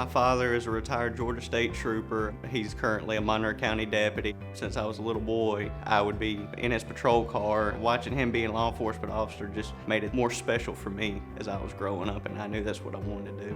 My father is a retired Georgia State Trooper. He's currently a Monroe County deputy. Since I was a little boy, I would be in his patrol car. Watching him be a law enforcement officer just made it more special for me as I was growing up, and I knew that's what I wanted to do.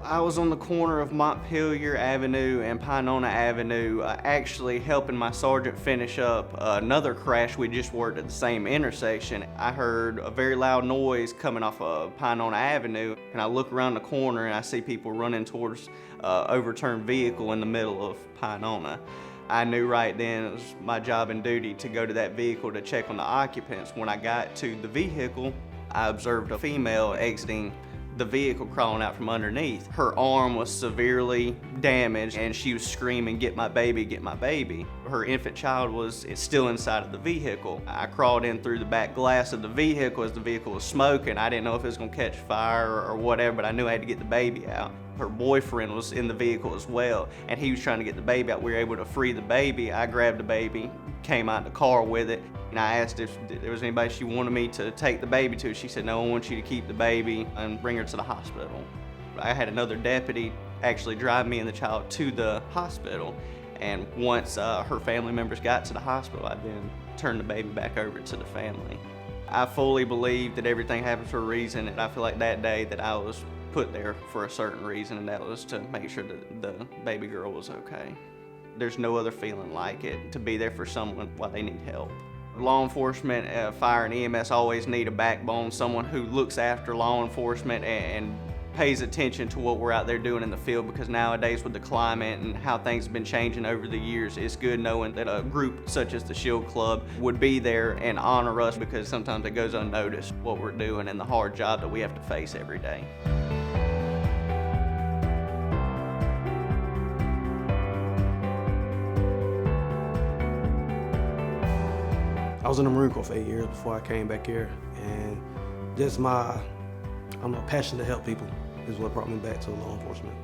I was on the corner of Montpelier Avenue and Pinona Avenue, actually helping my sergeant finish up another crash. We just worked at the same intersection. I heard a very loud noise coming off of Pinona Avenue, and I look around the corner and I see people running towards overturned vehicle in the middle of Pinona. I knew right then it was my job and duty to go to that vehicle to check on the occupants. When I got to the vehicle, I observed a female exiting the vehicle, crawling out from underneath. Her arm was severely damaged and she was screaming, "Get my baby, get my baby." Her infant child was still inside of the vehicle. I crawled in through the back glass of the vehicle as the vehicle was smoking. I didn't know if it was gonna catch fire or whatever, but I knew I had to get the baby out. Her boyfriend was in the vehicle as well, and he was trying to get the baby out. We were able to free the baby. I grabbed the baby, came out in the car with it, and I asked if there was anybody she wanted me to take the baby to. She said, "No, I want you to keep the baby and bring her to the hospital." I had another deputy actually drive me and the child to the hospital, and once her family members got to the hospital, I then turned the baby back over to the family. I fully believe that everything happens for a reason, and I feel like that day that I was put there for a certain reason, and that was to make sure that the baby girl was okay. There's no other feeling like it, to be there for someone while they need help. Law enforcement, fire and EMS always need a backbone, someone who looks after law enforcement and pays attention to what we're out there doing in the field, because nowadays with the climate and how things have been changing over the years, it's good knowing that a group such as the Shield Club would be there and honor us, because sometimes it goes unnoticed what we're doing and the hard job that we have to face every day. I was in the Marine Corps for 8 years before I came back here, and just I'm a passion to help people is what brought me back to law enforcement.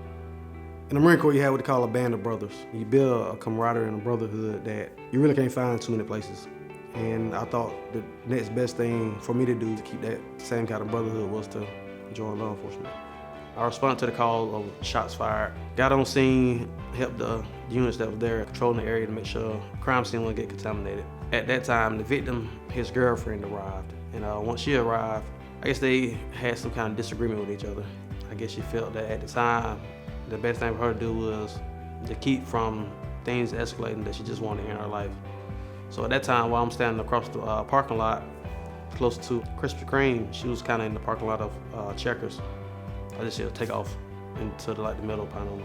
In the Marine Corps, you have what they call a band of brothers. You build a camaraderie and a brotherhood that you really can't find in too many places. And I thought the next best thing for me to do to keep that same kind of brotherhood was to join law enforcement. I responded to the call of shots fired, got on scene, helped the units that were there controlling the area to make sure crime scene wouldn't get contaminated. At that time, the victim, his girlfriend arrived, and once she arrived, I guess they had some kind of disagreement with each other. I guess she felt that at the time, the best thing for her to do was to keep from things escalating, that she just wanted to end her life. So at that time, while I'm standing across the parking lot, close to Krispy Kreme, she was kind of in the parking lot of Checkers. I just take off into the middle of Pinona.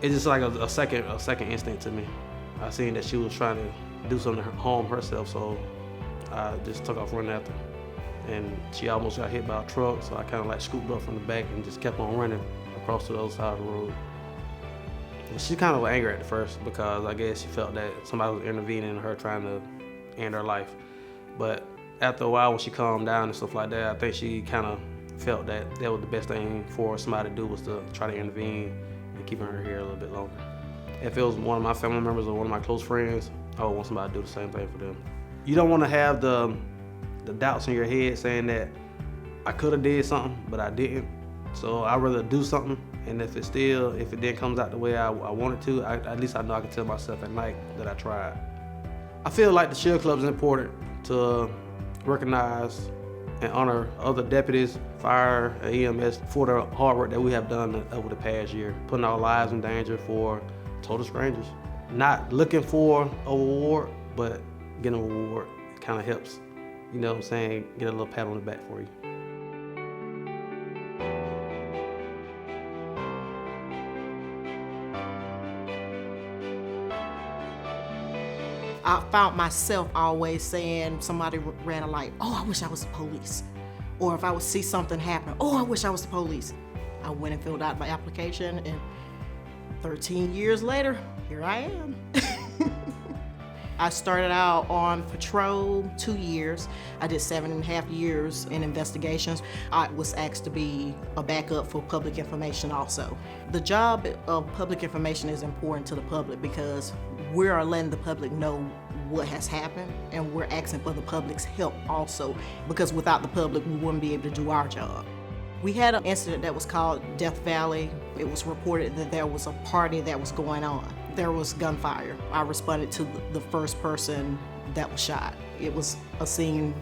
It's just like a second instinct to me. I seen that she was trying to do something to harm herself, so I just took off running after her. And she almost got hit by a truck, so I kind of scooped up from the back and just kept on running across to the other side of the road. And she kind of was angry at first because I guess she felt that somebody was intervening in her trying to end her life. But after a while, when she calmed down and stuff like that, I think she kind of felt that that was the best thing for somebody to do, was to try to intervene and keep her here a little bit longer. If it was one of my family members or one of my close friends, I would want somebody to do the same thing for them. You don't want to have the doubts in your head saying that I could have did something, but I didn't. So I'd rather do something, and if it then comes out the way I wanted to, at least I know I can tell myself at night that I tried. I feel like the Shield Club is important to recognize and honor other deputies, fire, and EMS for the hard work that we have done over the past year, putting our lives in danger for total strangers. Not looking for a reward, but getting a reward kind of helps, you know what I'm saying, get a little pat on the back for you. I found myself always saying, somebody ran a light, "Oh, I wish I was the police." Or if I would see something happen, "Oh, I wish I was the police." I went and filled out my application, and 13 years later, here I am. I started out on patrol 2 years. I did 7.5 years in investigations. I was asked to be a backup for public information also. The job of public information is important to the public because we are letting the public know what has happened, and we're asking for the public's help also, because without the public, we wouldn't be able to do our job. We had an incident that was called Death Valley. It was reported that there was a party that was going on. There was gunfire. I responded to the first person that was shot. It was a scene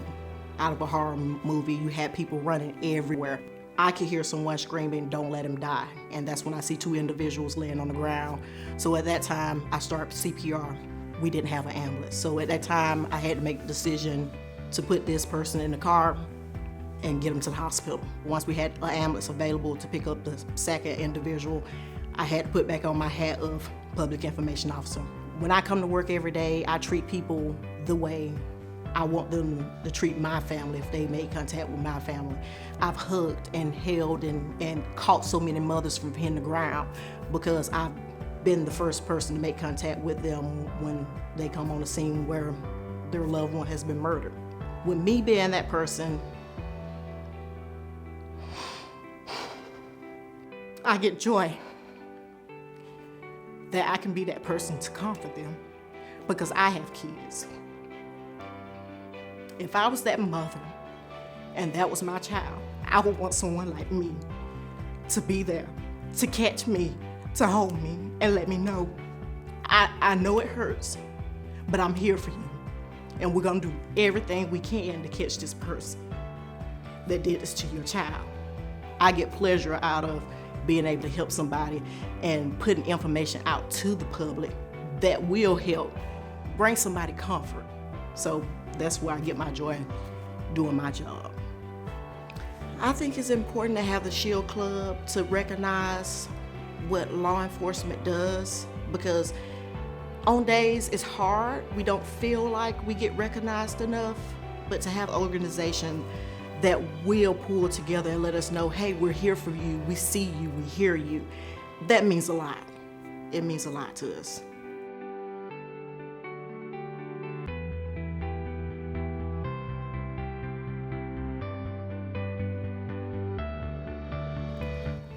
out of a horror movie. You had people running everywhere. I could hear someone screaming, "Don't let him die." And that's when I see two individuals laying on the ground. So at that time, I started CPR. We didn't have an ambulance. So at that time, I had to make the decision to put this person in the car and get them to the hospital. Once we had an ambulance available to pick up the second individual, I had to put back on my hat of public information officer. When I come to work every day, I treat people the way I want them to treat my family if they make contact with my family. I've hugged and held and caught so many mothers from hitting the ground because I've been the first person to make contact with them when they come on the scene where their loved one has been murdered. With me being that person, I get joy that I can be that person to comfort them because I have kids. If I was that mother and that was my child, I would want someone like me to be there, to catch me, to hold me, and let me know, I know it hurts, but I'm here for you. And we're gonna do everything we can to catch this person that did this to your child. I get pleasure out of being able to help somebody and putting information out to the public that will help bring somebody comfort. So that's where I get my joy in doing my job. I think it's important to have the Shield Club to recognize what law enforcement does, because on days it's hard, we don't feel like we get recognized enough, but to have an organization that will pull together and let us know, hey, we're here for you, we see you, we hear you, that means a lot. It means a lot to us.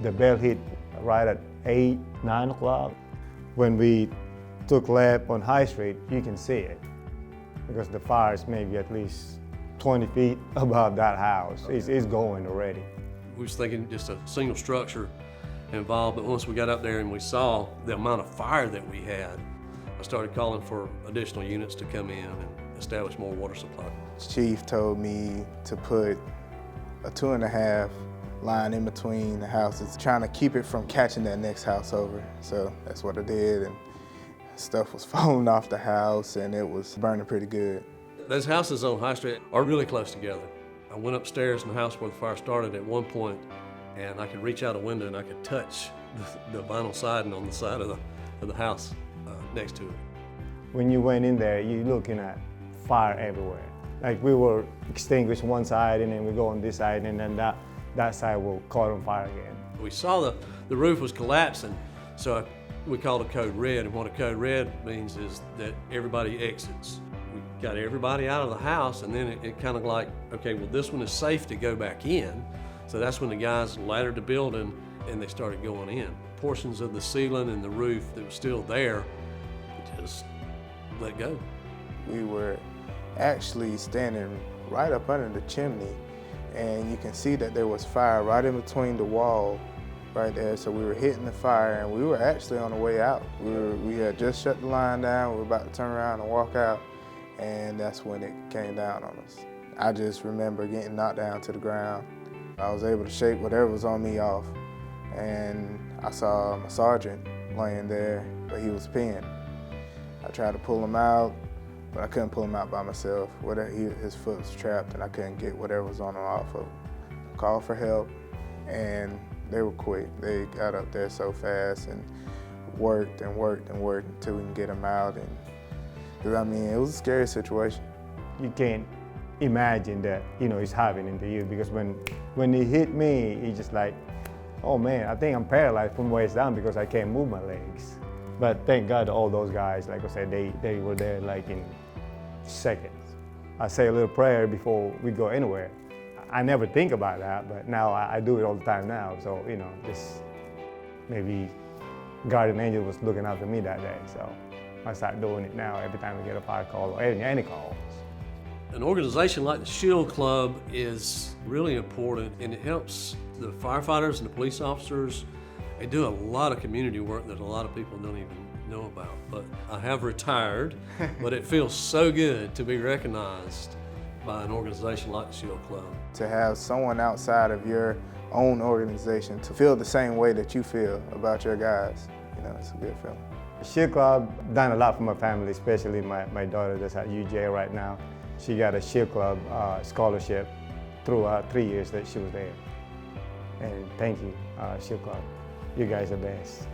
The bell hit right at 8, 9 o'clock. When we took lap on High Street, you can see it because the fire is maybe at least 20 feet above that house. It's going already. We was thinking just a single structure involved, but once we got up there and we saw the amount of fire that we had, I started calling for additional units to come in and establish more water supply. Chief told me to put a 2.5 line in between the houses, trying to keep it from catching that next house over. So that's what I did, and stuff was falling off the house and it was burning pretty good. Those houses on High Street are really close together. I went upstairs in the house where the fire started at one point, and I could reach out a window and I could touch the vinyl siding on the side of the house next to it. When you went in there, you're looking at fire everywhere. Like we were extinguished one side and then we go on this side and then that side will caught on fire again. We saw the roof was collapsing, so we called a code red, and what a code red means is that everybody exits. We got everybody out of the house, and then it kind of like, okay, well, this one is safe to go back in. So that's when the guys laddered the building and they started going in. Portions of the ceiling and the roof that was still there, just let go. We were actually standing right up under the chimney, and you can see that there was fire right in between the wall right there. So we were hitting the fire, and we were actually on the way out. We had just shut the line down. We were about to turn around and walk out, and that's when it came down on us. I just remember getting knocked down to the ground. I was able to shake whatever was on me off, and I saw my sergeant laying there, but he was pinned. I tried to pull him out, but I couldn't pull him out by myself. His foot was trapped, and I couldn't get whatever was on him off of him. Called for help, and they were quick. They got up there so fast and worked and worked and worked until we can get him out. And 'cause, I mean, it was a scary situation. You can't imagine that, it's happening to you, because when it hit me, it's just like, oh man, I think I'm paralyzed from waist down because I can't move my legs. But thank God all those guys, like I said, they were there like in seconds. I say a little prayer before we go anywhere. I never think about that, but now I do it all the time now. So, just maybe guardian angel was looking after me that day. So I start doing it now every time we get a fire call or any calls. An organization like the Shield Club is really important, and it helps the firefighters and the police officers. They do a lot of community work that a lot of people don't even know about. But I have retired, but it feels so good to be recognized by an organization like the Shield Club. To have someone outside of your own organization to feel the same way that you feel about your guys, you know, it's a good feeling. Shield Club done a lot for my family, especially my daughter that's at UJ right now. She got a Shield Club scholarship throughout 3 years that she was there. And thank you, Shield Club. You guys are best.